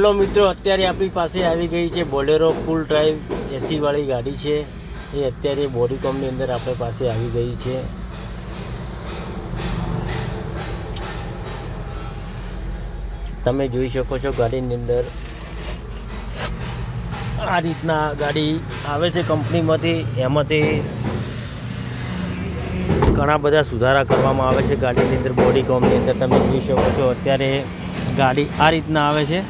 Hello મિત્રો, અત્યારે આપણી પાસે આવી ગઈ છે બોલેરો ફૂલ ડ્રાઈવ એસી વાળી ગાડી છે. એ અત્યારે બોડીકોમની અંદર આપણી પાસે આવી ગઈ છે. તમે જોઈ શકો છો ગાડીની અંદર આ રીતના ગાડી આવે છે કંપનીમાંથી. એમાંથી ઘણા બધા સુધારા કરવામાં આવે છે ગાડીની અંદર. બોડીકોમની અંદર તમે જોઈ શકો છો અત્યારે ગાડી આ રીતના આવે છે.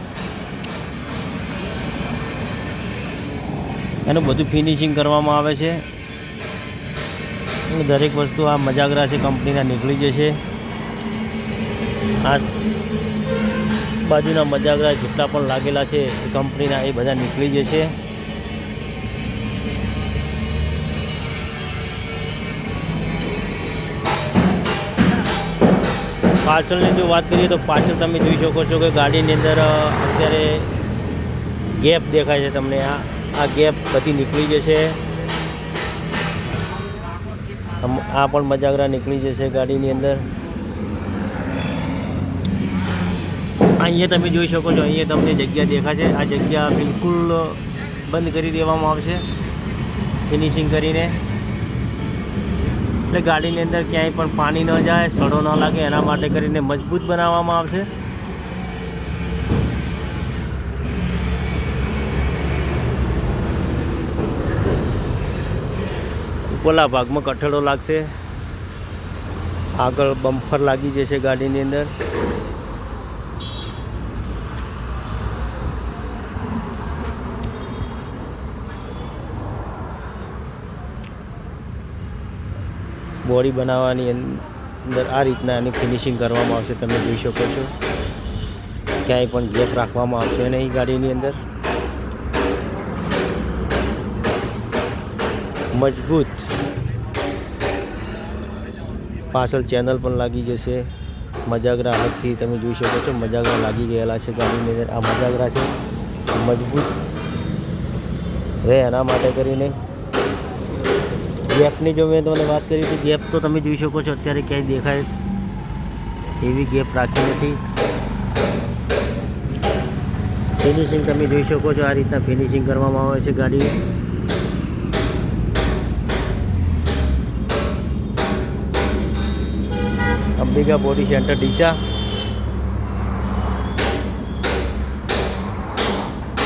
એનું બધું ફિનિશિંગ કરવામાં આવે છે. દરેક વસ્તુ આ મજાગરા છે કંપનીના નીકળી જશે. આ બાજુના મજાગરા જેટલા પણ લાગેલા છે એ કંપનીના એ બધા નીકળી જશે. પાછળની જો વાત કરીએ તો પાછળ તમે જોઈ શકો છો કે ગાડીની અંદર અત્યારે ગેપ દેખાય છે તમને. આ ગેપ બધી નીકળી જશે. આ પણ મજાગરા નીકળી જશે ગાડીની અંદર. અહીંયા તમે જોઈ શકો છો, અહીંયા તમને જગ્યા દેખાશે. આ જગ્યા બિલકુલ બંધ કરી દેવામાં આવશે ફિનિશિંગ કરીને. એટલે ગાડીની અંદર ક્યાંય પણ પાણી ન જાય, સડો ન લાગે એના માટે કરીને મજબૂત બનાવવામાં આવશે. ઉપરલા ભાગમાં કઠેડો લાગશે. આગળ બમ્પર લાગી જશે ગાડીની અંદર. બોડી બનાવવાની અંદર આ રીતના એની ફિનિશિંગ કરવામાં આવશે. તમે જોઈ શકો છો ક્યાંય પણ ગેપ રાખવામાં આવશે નહીં ગાડીની અંદર. મજબૂત પાછળ ચેનલ પણ લાગી જશે. મજાગરા અલગથી તમે જોઈ શકો છો, મજાગરા લાગી ગયેલા છે ગાડીની અંદર. આ મજાગરા છે મજબૂત રહે એના માટે કરીને. ગેપની જો મેં તમને વાત કરી હતી, ગેપ તો તમે જોઈ શકો છો અત્યારે ક્યાંય દેખાય એવી ગેપ રાખી નથી. ફિનિશિંગ તમે જોઈ શકો છો, આ રીતના ફિનિશિંગ કરવામાં આવે છે ગાડી. Ambika body centre Deesa.